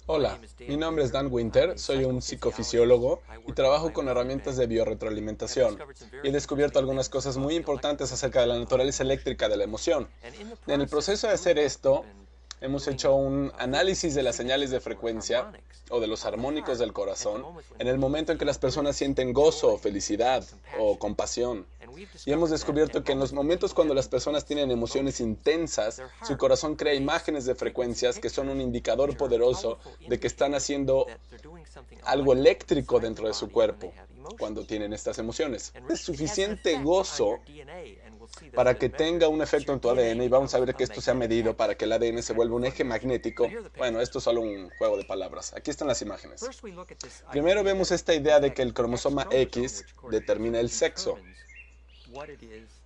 Hola, mi nombre es Dan Winter, soy un psicofisiólogo y trabajo con herramientas de biorretroalimentación. Y he descubierto algunas cosas muy importantes acerca de la naturaleza eléctrica de la emoción. En el proceso de hacer esto, hemos hecho un análisis de las señales de frecuencia o de los armónicos del corazón en el momento en que las personas sienten gozo, felicidad o compasión. Y hemos descubierto que en los momentos cuando las personas tienen emociones intensas, su corazón crea imágenes de frecuencias que son un indicador poderoso de que están haciendo algo eléctrico dentro de su cuerpo cuando tienen estas emociones. Es suficiente gozo para que tenga un efecto en tu ADN y vamos a ver que esto se ha medido para que el ADN se vuelva un eje magnético. Bueno, esto es solo un juego de palabras. Aquí están las imágenes. Primero vemos esta idea de que el cromosoma X determina el sexo,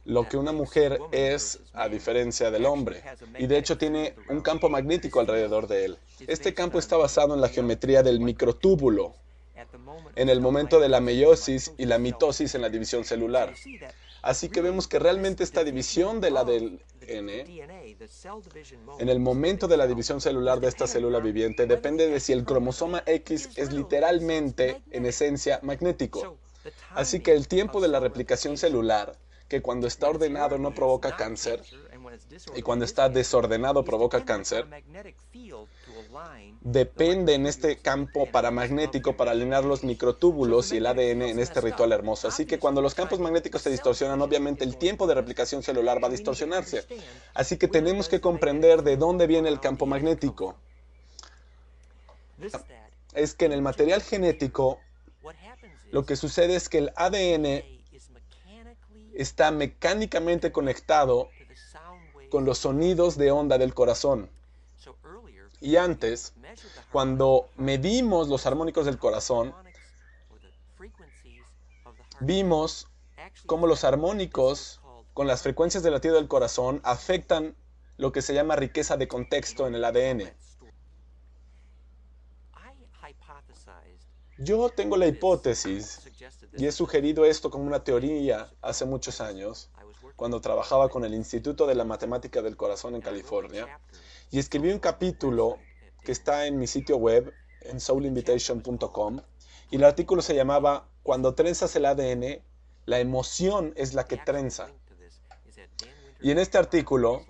lo que una mujer es a diferencia del hombre, y de hecho tiene un campo magnético alrededor de él. Este campo está basado en la geometría del microtúbulo, en el momento de la meiosis y la mitosis en la división celular. Así que vemos que realmente esta división del ADN, en el momento de la división celular de esta célula viviente, depende de si el cromosoma X es literalmente, en esencia, magnético. Así que el tiempo de la replicación celular, que cuando está ordenado no provoca cáncer, y cuando está desordenado provoca cáncer, depende en este campo paramagnético para alinear los microtúbulos y el ADN en este ritual hermoso. Así que cuando los campos magnéticos se distorsionan, obviamente el tiempo de replicación celular va a distorsionarse. Así que tenemos que comprender de dónde viene el campo magnético. Es que en el material genético, lo que sucede es que el ADN está mecánicamente conectado con los sonidos de onda del corazón. Y antes, cuando medimos los armónicos del corazón, vimos cómo los armónicos con las frecuencias de latido del corazón afectan lo que se llama riqueza de contexto en el ADN. Yo tengo la hipótesis, y he sugerido esto como una teoría hace muchos años, cuando trabajaba con el Instituto de la Matemática del Corazón en California, y escribí un capítulo que está en mi sitio web, en soulinvitation.com, y el artículo se llamaba Cuando trenzas el ADN, la emoción es la que trenza. Y en este artículo,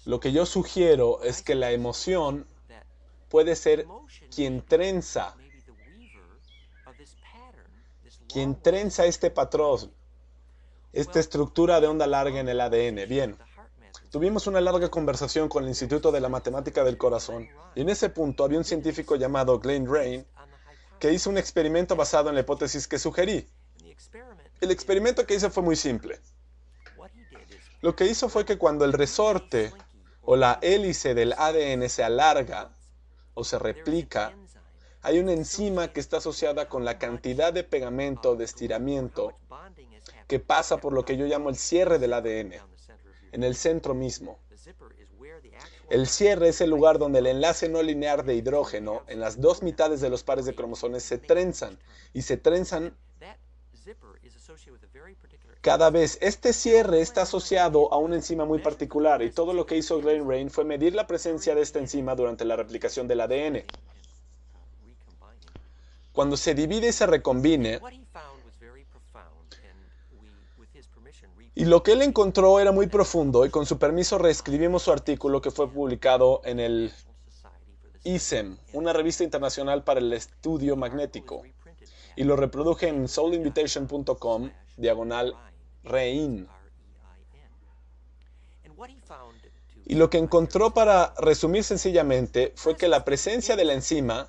lo que yo sugiero es que la emoción puede ser quien trenza este patrón, esta estructura de onda larga en el ADN. Bien, tuvimos una larga conversación con el Instituto de la Matemática del Corazón, y en ese punto había un científico llamado Glenn Rain que hizo un experimento basado en la hipótesis que sugerí. El experimento que hizo fue muy simple. Lo que hizo fue que cuando el resorte o la hélice del ADN se alarga o se replica, hay una enzima que está asociada con la cantidad de pegamento, de estiramiento, que pasa por lo que yo llamo el cierre del ADN, en el centro mismo. El cierre es el lugar donde el enlace no lineal de hidrógeno en las dos mitades de los pares de cromosomas se trenzan, y se trenzan cada vez. Este cierre está asociado a una enzima muy particular, y todo lo que hizo Glenn Rain fue medir la presencia de esta enzima durante la replicación del ADN. Cuando se divide y se recombine, y lo que él encontró era muy profundo, y con su permiso reescribimos su artículo que fue publicado en el ISEM, una revista internacional para el estudio magnético, y lo reproduje en soulinvitation.com/Rein. Y lo que encontró, para resumir sencillamente, fue que la presencia de la enzima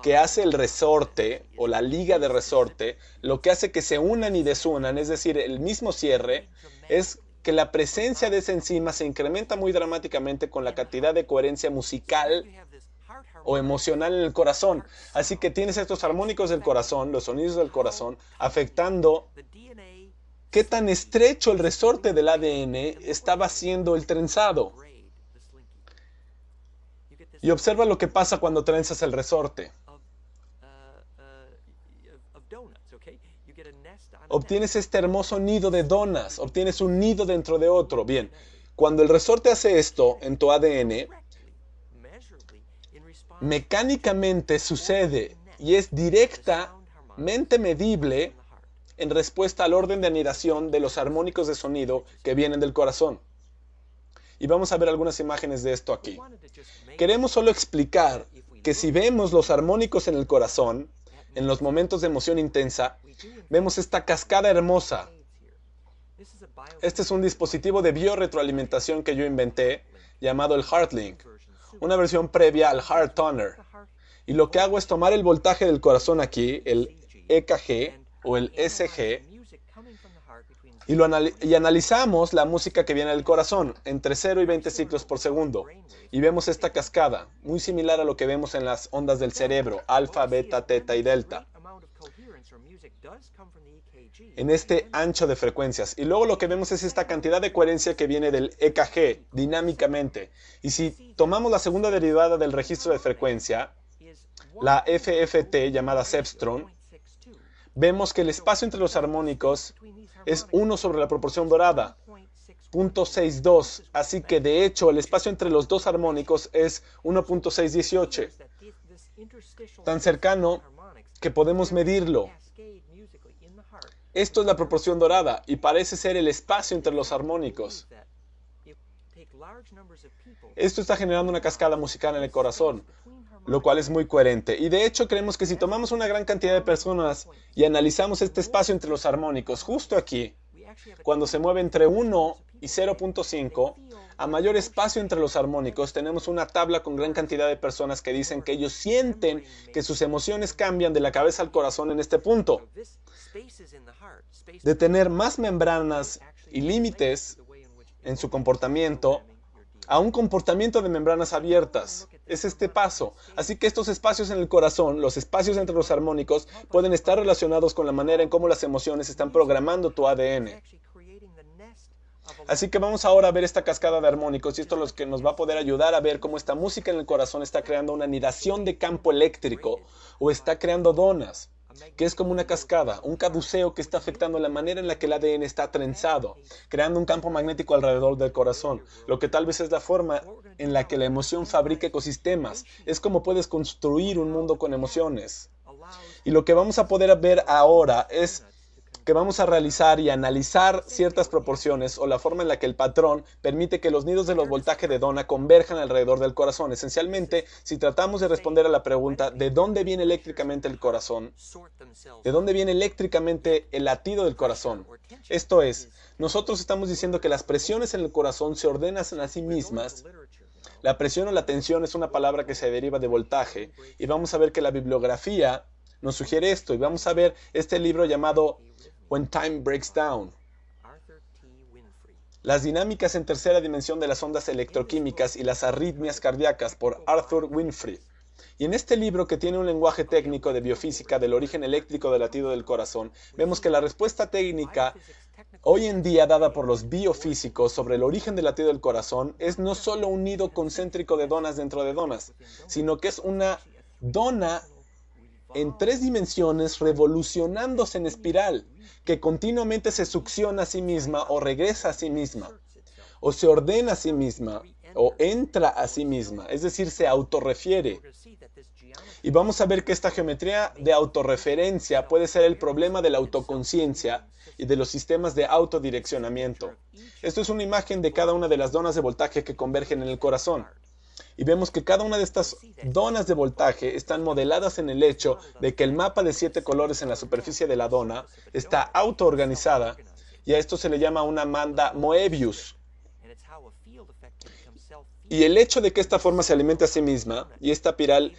que hace el resorte o la liga de resorte, lo que hace que se unan y desunan, es decir, el mismo cierre, es que la presencia de esa enzima se incrementa muy dramáticamente con la cantidad de coherencia musical o emocional en el corazón. Así que tienes estos armónicos del corazón, los sonidos del corazón, afectando qué tan estrecho el resorte del ADN estaba haciendo el trenzado. Y observa lo que pasa cuando trenzas el resorte. Obtienes este hermoso nido de donas, obtienes un nido dentro de otro. Bien, cuando el resorte hace esto en tu ADN, mecánicamente sucede y es directamente medible en respuesta al orden de anidación de los armónicos de sonido que vienen del corazón. Y vamos a ver algunas imágenes de esto aquí. Queremos solo explicar que si vemos los armónicos en el corazón, en los momentos de emoción intensa, vemos esta cascada hermosa. Este es un dispositivo de biorretroalimentación que yo inventé, llamado el HeartLink, una versión previa al HeartToner. Y lo que hago es tomar el voltaje del corazón aquí, el EKG o el SG, y analizamos la música que viene del corazón, entre 0 y 20 ciclos por segundo. Y vemos esta cascada, muy similar a lo que vemos en las ondas del cerebro, alfa, beta, teta y delta, en este ancho de frecuencias. Y luego lo que vemos es esta cantidad de coherencia que viene del EKG, dinámicamente. Y si tomamos la segunda derivada del registro de frecuencia, la FFT, llamada Cepstron, vemos que el espacio entre los armónicos es 1 sobre la proporción dorada, 0.62. Así que, de hecho, el espacio entre los dos armónicos es 1.618. Tan cercano que podemos medirlo. Esto es la proporción dorada y parece ser el espacio entre los armónicos. Esto está generando una cascada musical en el corazón, lo cual es muy coherente. Y de hecho creemos que si tomamos una gran cantidad de personas y analizamos este espacio entre los armónicos, justo aquí, cuando se mueve entre 1 y 0.5, a mayor espacio entre los armónicos, tenemos una tabla con gran cantidad de personas que dicen que ellos sienten que sus emociones cambian de la cabeza al corazón en este punto. De tener más membranas y límites en su comportamiento a un comportamiento de membranas abiertas. Es este paso. Así que estos espacios en el corazón, los espacios entre los armónicos, pueden estar relacionados con la manera en cómo las emociones están programando tu ADN. Así que vamos ahora a ver esta cascada de armónicos y esto es lo que nos va a poder ayudar a ver cómo esta música en el corazón está creando una anidación de campo eléctrico o está creando donas, que es como una cascada, un caduceo que está afectando la manera en la que el ADN está trenzado, creando un campo magnético alrededor del corazón, lo que tal vez es la forma en la que la emoción fabrica ecosistemas. Es como puedes construir un mundo con emociones. Y lo que vamos a poder ver ahora es que vamos a realizar y analizar ciertas proporciones o la forma en la que el patrón permite que los nidos de los voltajes de dona converjan alrededor del corazón. Esencialmente, si tratamos de responder a la pregunta ¿de dónde viene eléctricamente el corazón? ¿De dónde viene eléctricamente el latido del corazón? Esto es, nosotros estamos diciendo que las presiones en el corazón se ordenan a sí mismas. La presión o la tensión es una palabra que se deriva de voltaje y vamos a ver que la bibliografía nos sugiere esto y vamos a ver este libro llamado When Time Breaks Down. Las dinámicas en tercera dimensión de las ondas electroquímicas y las arritmias cardíacas por Arthur Winfrey. Y en este libro, que tiene un lenguaje técnico de biofísica del origen eléctrico del latido del corazón, vemos que la respuesta técnica hoy en día dada por los biofísicos sobre el origen del latido del corazón es no solo un nido concéntrico de donas dentro de donas, sino que es una dona en 3 dimensiones revolucionándose en espiral, que continuamente se succiona a sí misma o regresa a sí misma, o se ordena a sí misma, o entra a sí misma, es decir, se autorrefiere. Y vamos a ver que esta geometría de autorreferencia puede ser el problema de la autoconciencia y de los sistemas de autodireccionamiento. Esto es una imagen de cada una de las donas de voltaje que convergen en el corazón. Y vemos que cada una de estas donas de voltaje están modeladas en el hecho de que el mapa de 7 colores en la superficie de la dona está autoorganizada y a esto se le llama una banda Moebius. Y el hecho de que esta forma se alimente a sí misma y esta espiral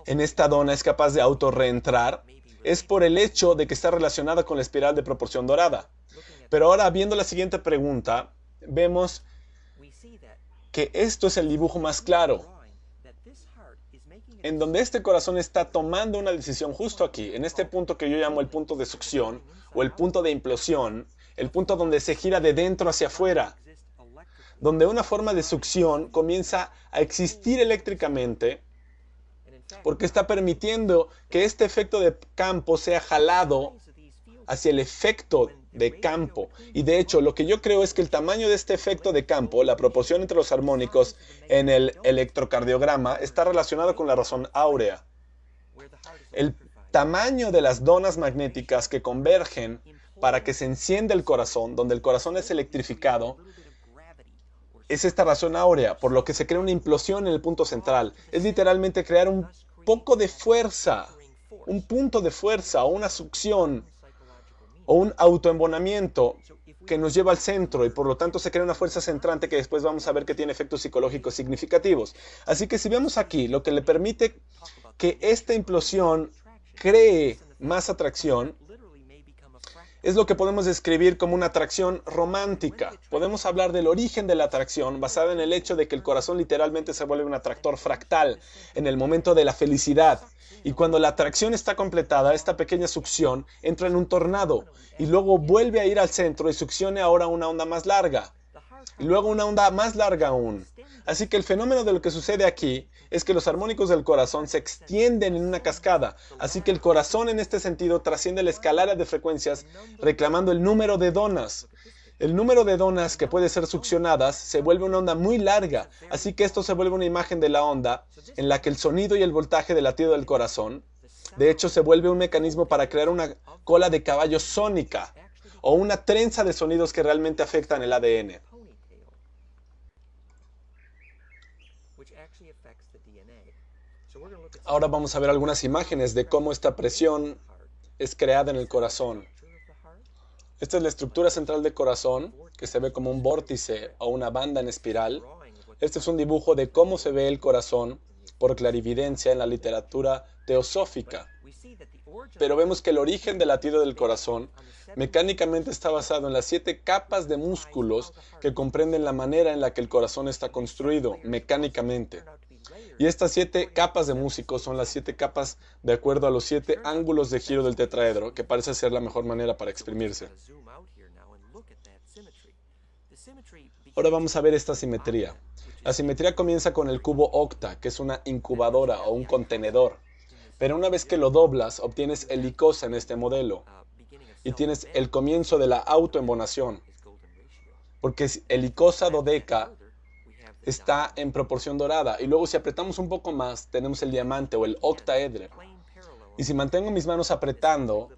en esta dona es capaz de autorreentrar es por el hecho de que está relacionada con la espiral de proporción dorada. Pero ahora, viendo la siguiente pregunta, vemos que esto es el dibujo más claro, en donde este corazón está tomando una decisión justo aquí, en este punto que yo llamo el punto de succión o el punto de implosión, el punto donde se gira de dentro hacia afuera, donde una forma de succión comienza a existir eléctricamente porque está permitiendo que este efecto de campo sea jalado hacia el efecto de campo. Y de hecho, lo que yo creo es que el tamaño de este efecto de campo, la proporción entre los armónicos en el electrocardiograma, está relacionado con la razón áurea. El tamaño de las donas magnéticas que convergen para que se encienda el corazón, donde el corazón es electrificado, es esta razón áurea, por lo que se crea una implosión en el punto central. Es literalmente crear un poco de fuerza, un punto de fuerza o una succión o un autoembonamiento que nos lleva al centro y por lo tanto se crea una fuerza centrante que después vamos a ver que tiene efectos psicológicos significativos. Así que si vemos aquí, lo que le permite que esta implosión cree más atracción es lo que podemos describir como una atracción romántica. Podemos hablar del origen de la atracción basada en el hecho de que el corazón literalmente se vuelve un atractor fractal en el momento de la felicidad. Y cuando la atracción está completada, esta pequeña succión entra en un tornado y luego vuelve a ir al centro y succione ahora una onda más larga. Y luego una onda más larga aún. Así que el fenómeno de lo que sucede aquí es que los armónicos del corazón se extienden en una cascada. Así que el corazón en este sentido trasciende la escalera de frecuencias reclamando el número de donas. El número de donas que puede ser succionadas se vuelve una onda muy larga. Así que esto se vuelve una imagen de la onda en la que el sonido y el voltaje del latido del corazón, de hecho, se vuelve un mecanismo para crear una cola de caballo sónica o una trenza de sonidos que realmente afectan el ADN. Ahora vamos a ver algunas imágenes de cómo esta presión es creada en el corazón. Esta es la estructura central del corazón, que se ve como un vórtice o una banda en espiral. Este es un dibujo de cómo se ve el corazón por clarividencia en la literatura teosófica. Pero vemos que el origen del latido del corazón mecánicamente está basado en las 7 capas de músculos que comprenden la manera en la que el corazón está construido mecánicamente. Y estas 7 capas de músicos son las 7 capas de acuerdo a los 7 ángulos de giro del tetraedro, que parece ser la mejor manera para exprimirse. Ahora vamos a ver esta simetría. La simetría comienza con el cubo octa, que es una incubadora o un contenedor. Pero una vez que lo doblas, obtienes helicosa en este modelo. Y tienes el comienzo de la autoembonación. Porque helicosa dodeca está en proporción dorada. Y luego si apretamos un poco más, tenemos el diamante o el octaedro. Y si mantengo mis manos apretando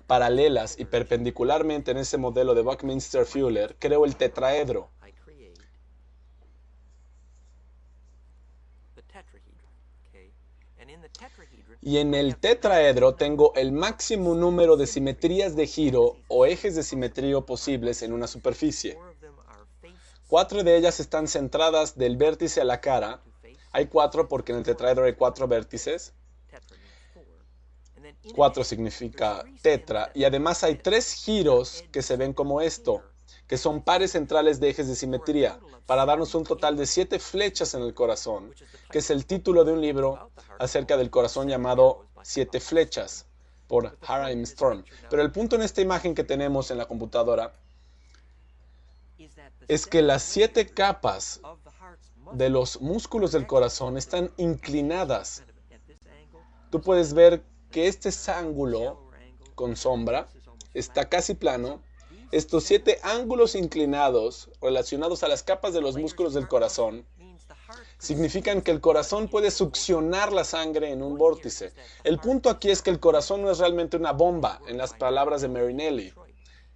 paralelas y perpendicularmente en ese modelo de Buckminster-Fuller, creo el tetraedro. Y en el tetraedro tengo el máximo número de simetrías de giro o ejes de simetría posibles en una superficie. 4 de ellas están centradas del vértice a la cara. Hay 4 porque en el tetraedro hay 4 vértices. 4 significa tetra. Y además hay 3 giros que se ven como esto, que son pares centrales de ejes de simetría, para darnos un total de 7 flechas en el corazón, que es el título de un libro acerca del corazón llamado 7 flechas, por Harim Storm. Pero el punto en esta imagen que tenemos en la computadora es que las 7 capas de los músculos del corazón están inclinadas. Tú puedes ver que este ángulo con sombra está casi plano. Estos 7 ángulos inclinados relacionados a las capas de los músculos del corazón significan que el corazón puede succionar la sangre en un vórtice. El punto aquí es que el corazón no es realmente una bomba, en las palabras de Marinelli,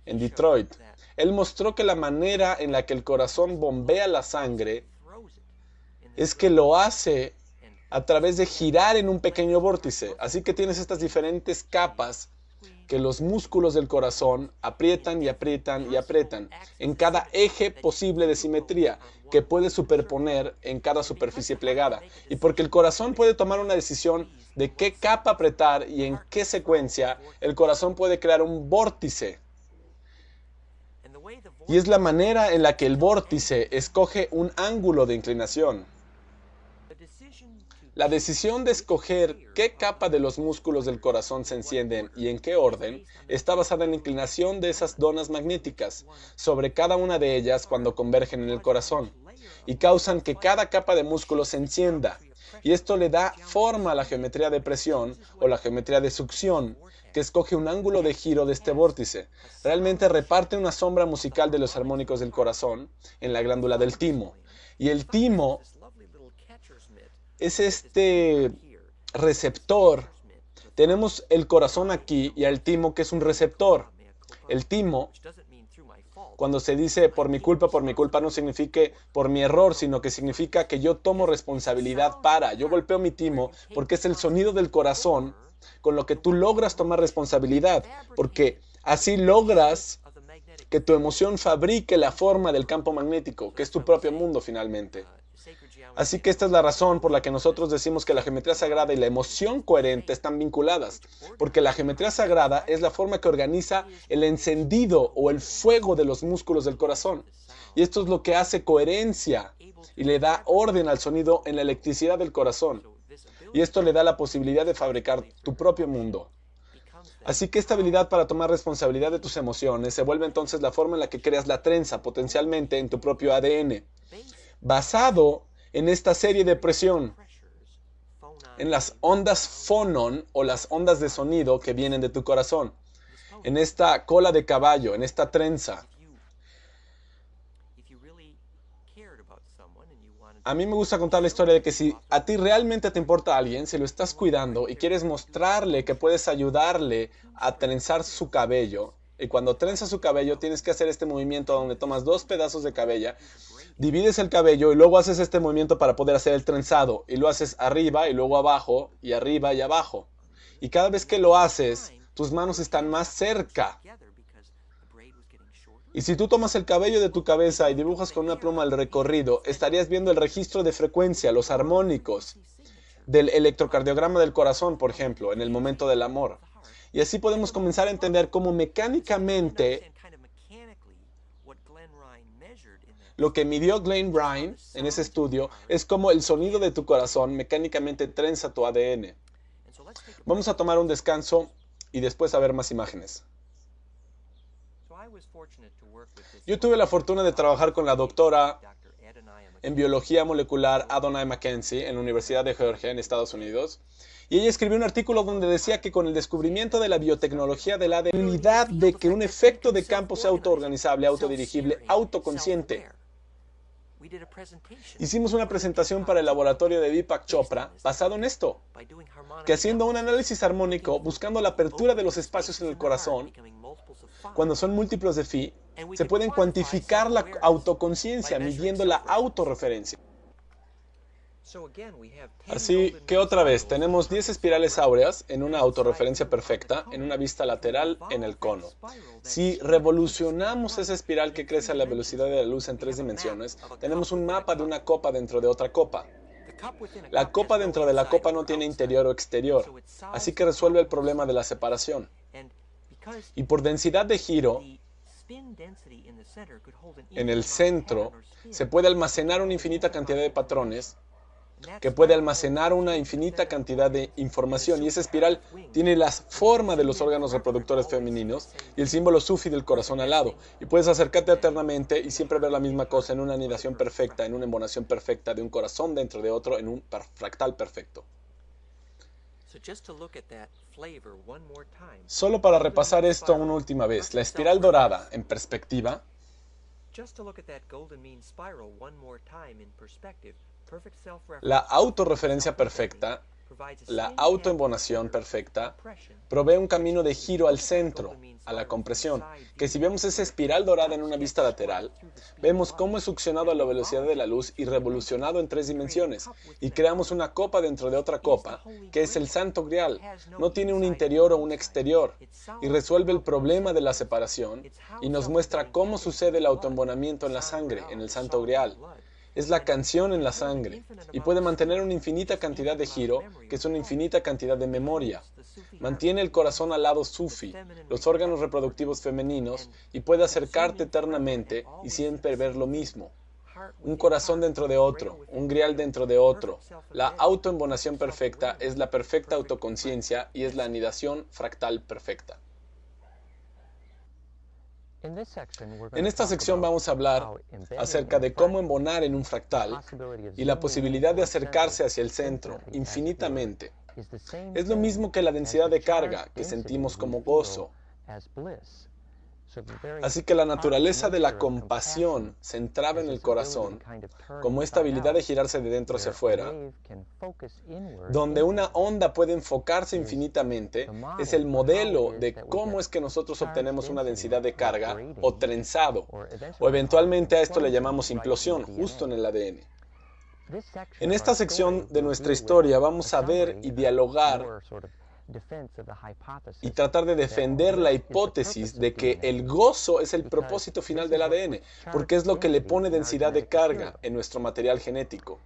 en Detroit. Él mostró que la manera en la que el corazón bombea la sangre es que lo hace a través de girar en un pequeño vórtice. Así que tienes estas diferentes capas que los músculos del corazón aprietan y aprietan y aprietan en cada eje posible de simetría que puede superponer en cada superficie plegada. Y porque el corazón puede tomar una decisión de qué capa apretar y en qué secuencia, el corazón puede crear un vórtice. Y es la manera en la que el vórtice escoge un ángulo de inclinación. La decisión de escoger qué capa de los músculos del corazón se encienden y en qué orden está basada en la inclinación de esas donas magnéticas sobre cada una de ellas cuando convergen en el corazón y causan que cada capa de músculo se encienda. Y esto le da forma a la geometría de presión o la geometría de succión, que escoge un ángulo de giro de este vórtice. Realmente reparte una sombra musical de los armónicos del corazón en la glándula del timo. Y el timo es este receptor. Tenemos el corazón aquí y el timo, que es un receptor. El timo, cuando se dice por mi culpa, no significa por mi error, sino que significa que yo tomo responsabilidad para. Yo golpeo mi timo porque es el sonido del corazón con lo que tú logras tomar responsabilidad, porque así logras que tu emoción fabrique la forma del campo magnético, que es tu propio mundo finalmente. Así que esta es la razón por la que nosotros decimos que la geometría sagrada y la emoción coherente están vinculadas, porque la geometría sagrada es la forma que organiza el encendido o el fuego de los músculos del corazón. Y esto es lo que hace coherencia y le da orden al sonido en la electricidad del corazón. Y esto le da la posibilidad de fabricar tu propio mundo. Así que esta habilidad para tomar responsabilidad de tus emociones se vuelve entonces la forma en la que creas la trenza potencialmente en tu propio ADN, basado en esta serie de presión, en las ondas fonon o las ondas de sonido que vienen de tu corazón, en esta cola de caballo, en esta trenza. A mí me gusta contar la historia de que si a ti realmente te importa a alguien, si lo estás cuidando y quieres mostrarle que puedes ayudarle a trenzar su cabello, y cuando trenzas su cabello tienes que hacer este movimiento donde tomas 2 pedazos de cabello, divides el cabello y luego haces este movimiento para poder hacer el trenzado, y lo haces arriba y luego abajo y arriba y abajo. Y cada vez que lo haces, tus manos están más cerca. Y si tú tomas el cabello de tu cabeza y dibujas con una pluma el recorrido, estarías viendo el registro de frecuencia, los armónicos del electrocardiograma del corazón, por ejemplo, en el momento del amor. Y así podemos comenzar a entender cómo mecánicamente lo que midió Glenn Ryan en ese estudio es cómo el sonido de tu corazón mecánicamente trenza tu ADN. Vamos a tomar un descanso y después a ver más imágenes. Yo tuve la fortuna de trabajar con la doctora en biología molecular Adonai Mackenzie en la Universidad de Georgia en Estados Unidos. Y ella escribió un artículo donde decía que con el descubrimiento de la biotecnología del ADN, la unidad de que un efecto de campo sea autoorganizable, autodirigible, autoconsciente. Hicimos una presentación para el laboratorio de Deepak Chopra basado en esto, que haciendo un análisis armónico, buscando la apertura de los espacios en el corazón, cuando son múltiplos de phi, se pueden cuantificar la autoconciencia midiendo la autorreferencia. Así que otra vez, tenemos 10 espirales áureas en una autorreferencia perfecta, en una vista lateral en el cono. Si revolucionamos esa espiral que crece a la velocidad de la luz en 3 dimensiones, tenemos un mapa de una copa dentro de otra copa. La copa dentro de la copa no tiene interior o exterior, así que resuelve el problema de la separación. Y por densidad de giro, en el centro, se puede almacenar una infinita cantidad de patrones que puede almacenar una infinita cantidad de información, y esa espiral tiene la forma de los órganos reproductores femeninos y el símbolo sufi del corazón al lado, y puedes acercarte eternamente y siempre ver la misma cosa en una anidación perfecta, en una embonación perfecta de un corazón dentro de otro, en un fractal perfecto. Solo para repasar esto una última vez, la espiral dorada en perspectiva la autorreferencia perfecta, la autoembonación perfecta, provee un camino de giro al centro, a la compresión, que si vemos esa espiral dorada en una vista lateral, vemos cómo es succionado a la velocidad de la luz y revolucionado en 3 dimensiones, y creamos una copa dentro de otra copa, que es el Santo Grial. No tiene un interior o un exterior, y resuelve el problema de la separación, y nos muestra cómo sucede el autoembonamiento en la sangre, en el Santo Grial. Es la canción en la sangre, y puede mantener una infinita cantidad de giro, que es una infinita cantidad de memoria. Mantiene el corazón al lado sufi, los órganos reproductivos femeninos, y puede acercarte eternamente y siempre ver lo mismo. Un corazón dentro de otro, un grial dentro de otro. La autoembonación perfecta es la perfecta autoconciencia y es la anidación fractal perfecta. En esta sección vamos a hablar acerca de cómo embonar en un fractal y la posibilidad de acercarse hacia el centro infinitamente. Es lo mismo que la densidad de carga que sentimos como gozo. Así que la naturaleza de la compasión centrada en el corazón, como esta habilidad de girarse de dentro hacia afuera, donde una onda puede enfocarse infinitamente, es el modelo de cómo es que nosotros obtenemos una densidad de carga o trenzado, o eventualmente a esto le llamamos implosión, justo en el ADN. En esta sección de nuestra historia vamos a ver y dialogar y tratar de defender la hipótesis de que el gozo es el propósito final del ADN, porque es lo que le pone densidad de carga en nuestro material genético.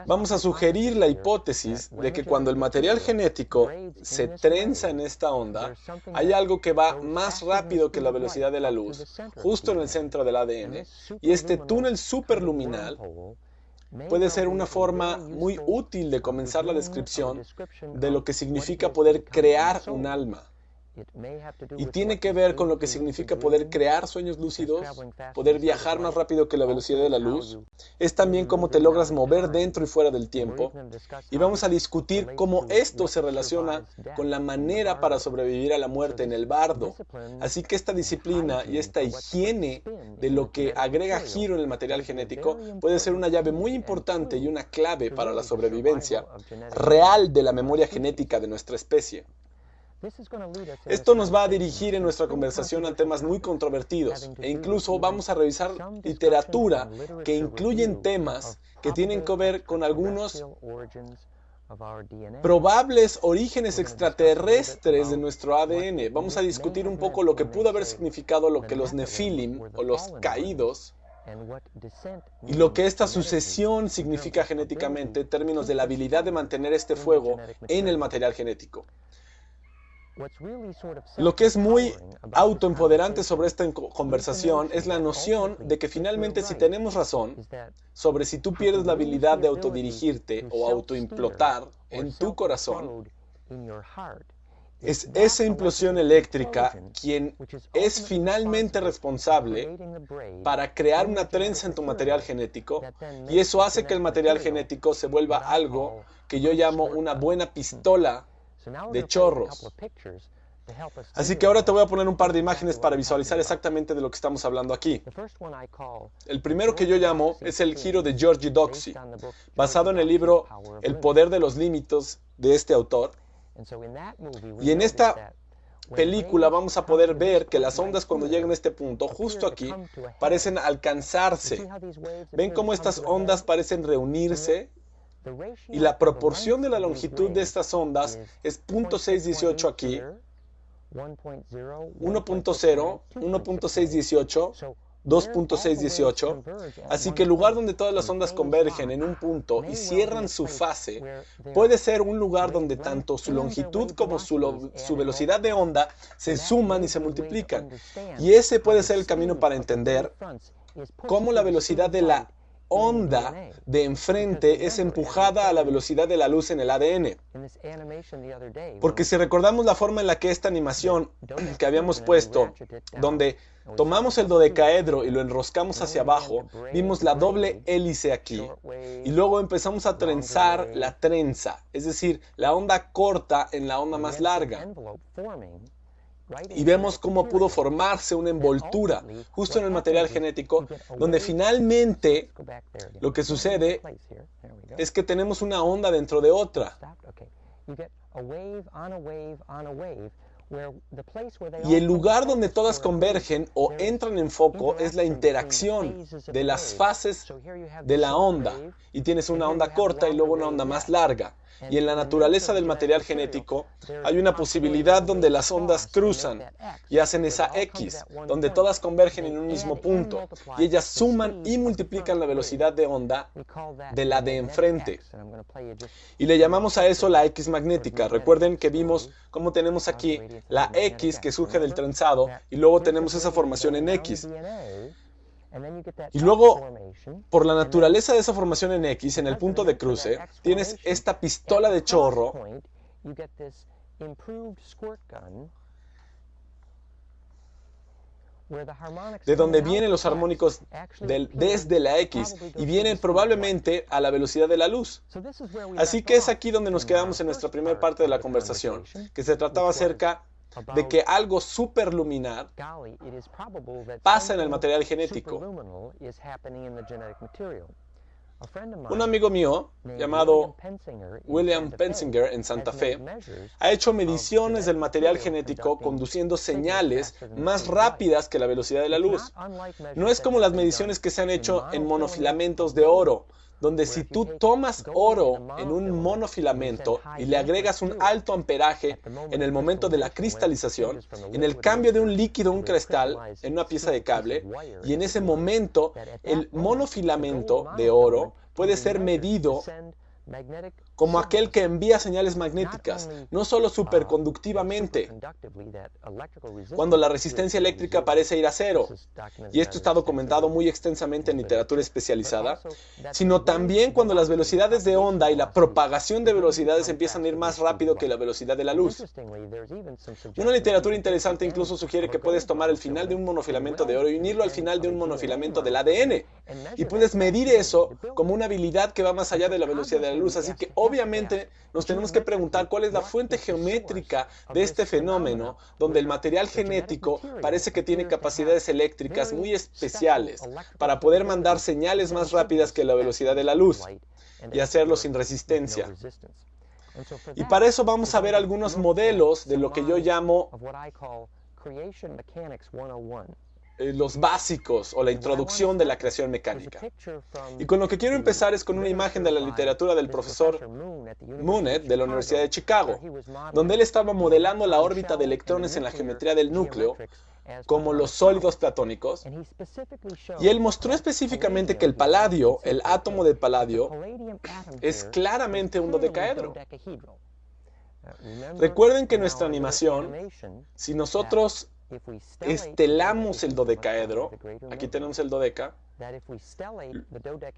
Vamos a sugerir la hipótesis de que cuando el material genético se trenza en esta onda, hay algo que va más rápido que la velocidad de la luz, justo en el centro del ADN, y este túnel superluminal puede ser una forma muy útil de comenzar la descripción de lo que significa poder crear un alma. Y tiene que ver con lo que significa poder crear sueños lúcidos, poder viajar más rápido que la velocidad de la luz. Es también cómo te logras mover dentro y fuera del tiempo. Y vamos a discutir cómo esto se relaciona con la manera para sobrevivir a la muerte en el bardo. Así que esta disciplina y esta higiene de lo que agrega giro en el material genético puede ser una llave muy importante y una clave para la sobrevivencia real de la memoria genética de nuestra especie. Esto nos va a dirigir en nuestra conversación a temas muy controvertidos e incluso vamos a revisar literatura que incluyen temas que tienen que ver con algunos probables orígenes extraterrestres de nuestro ADN. Vamos a discutir un poco lo que pudo haber significado lo que los Nefilim o los caídos y lo que esta sucesión significa genéticamente en términos de la habilidad de mantener este fuego en el material genético. Lo que es muy autoempoderante sobre esta conversación es la noción de que finalmente si tenemos razón sobre si tú pierdes la habilidad de autodirigirte o autoimplotar en tu corazón, es esa implosión eléctrica quien es finalmente responsable para crear una trenza en tu material genético y eso hace que el material genético se vuelva algo que yo llamo una buena pistola de chorros. Así que ahora te voy a poner un par de imágenes para visualizar exactamente de lo que estamos hablando aquí. El primero que yo llamo es el giro de George Doxey, basado en el libro El poder de los límites de este autor. Y en esta película vamos a poder ver que las ondas cuando llegan a este punto, justo aquí, parecen alcanzarse. ¿Ven cómo estas ondas parecen reunirse? Y la proporción de la longitud de estas ondas es 0.618 aquí, 1.0, 1.618, 2.618. Así que el lugar donde todas las ondas convergen en un punto y cierran su fase puede ser un lugar donde tanto su longitud como su velocidad de onda se suman y se multiplican. Y ese puede ser el camino para entender cómo la velocidad de la onda de enfrente es empujada a la velocidad de la luz en el ADN. Porque si recordamos la forma en la que esta animación que habíamos puesto, donde tomamos el dodecaedro y lo enroscamos hacia abajo, vimos la doble hélice aquí, y luego empezamos a trenzar la trenza, es decir, la onda corta en la onda más larga. Y vemos cómo pudo formarse una envoltura justo en el material genético, donde finalmente lo que sucede es que tenemos una onda dentro de otra. Y el lugar donde todas convergen o entran en foco es la interacción de las fases de la onda. Y tienes una onda corta y luego una onda más larga. Y en la naturaleza del material genético hay una posibilidad donde las ondas cruzan y hacen esa X, donde todas convergen en un mismo punto. Y ellas suman y multiplican la velocidad de onda de la de enfrente. Y le llamamos a eso la X magnética. Recuerden que vimos cómo tenemos aquí la X que surge del trenzado y luego tenemos esa formación en X. Y luego, por la naturaleza de esa formación en X, en el punto de cruce, tienes esta pistola de chorro de donde vienen los armónicos desde la X y vienen probablemente a la velocidad de la luz. Así que es aquí donde nos quedamos en nuestra primera parte de la conversación, que se trataba acerca de que algo superluminar pasa en el material genético. Un amigo mío, llamado William Penzinger en Santa Fe, ha hecho mediciones del material genético conduciendo señales más rápidas que la velocidad de la luz. No es como las mediciones que se han hecho en monofilamentos de oro, donde si tú tomas oro en un monofilamento y le agregas un alto amperaje en el momento de la cristalización, en el cambio de un líquido a un cristal en una pieza de cable, y en ese momento el monofilamento de oro puede ser medido como aquel que envía señales magnéticas, no solo superconductivamente, cuando la resistencia eléctrica parece ir a cero, y esto está documentado muy extensamente en literatura especializada, sino también cuando las velocidades de onda y la propagación de velocidades empiezan a ir más rápido que la velocidad de la luz. Una literatura interesante incluso sugiere que puedes tomar el final de un monofilamento de oro y unirlo al final de un monofilamento del ADN, y puedes medir eso como una habilidad que va más allá de la velocidad de la luz, así que obviamente nos tenemos que preguntar cuál es la fuente geométrica de este fenómeno, donde el material genético parece que tiene capacidades eléctricas muy especiales para poder mandar señales más rápidas que la velocidad de la luz y hacerlo sin resistencia. Y para eso vamos a ver algunos modelos de lo que yo llamo los básicos o la introducción de la creación mecánica. Y con lo que quiero empezar es con una imagen de la literatura del profesor Moonet de la Universidad de Chicago, donde él estaba modelando la órbita de electrones en la geometría del núcleo como los sólidos platónicos, y él mostró específicamente que el paladio, el átomo de paladio, es claramente un dodecaedro. Recuerden que en nuestra animación, si nosotros estelamos el dodecaedro, aquí tenemos el dodeca,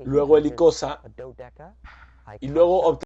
luego el icosa, y luego obtenemos